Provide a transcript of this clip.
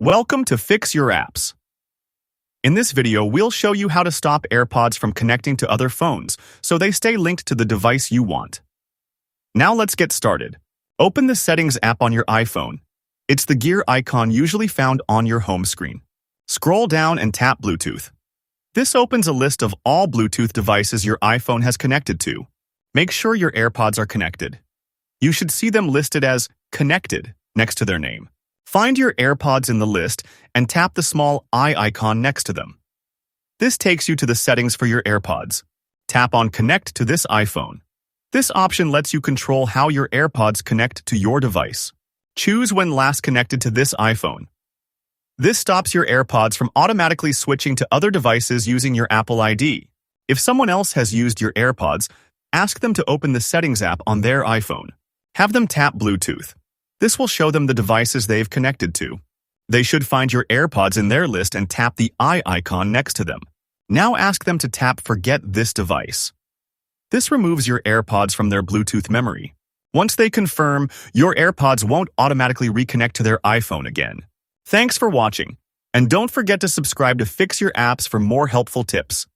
Welcome to Fix Your Apps. In this video, we'll show you how to stop Airpods from connecting to other phones so they stay linked to the device you want. Now let's get started. Open the Settings app on your iPhone. It's the gear icon usually found on your home screen. Scroll down and tap Bluetooth. This opens a list of all Bluetooth devices your iPhone has connected to. Make sure your Airpods are connected. You should see them listed as Connected next to their name. Find your Airpods in the list and tap the small eye icon next to them. This takes you to the settings for your Airpods. Tap on Connect to this iPhone. This option lets you control how your Airpods connect to your device. Choose when last connected to this iPhone. This stops your Airpods from automatically switching to other devices using your Apple ID. If someone else has used your Airpods, ask them to open the Settings app on their iPhone. Have them tap Bluetooth. This will show them the devices they've connected to. They should find your Airpods in their list and tap the eye icon next to them. Now ask them to tap Forget this device. This removes your Airpods from their Bluetooth memory. Once they confirm, your Airpods won't automatically reconnect to their iPhone again. Thanks for watching, and don't forget to subscribe to Fix Your Apps for more helpful tips.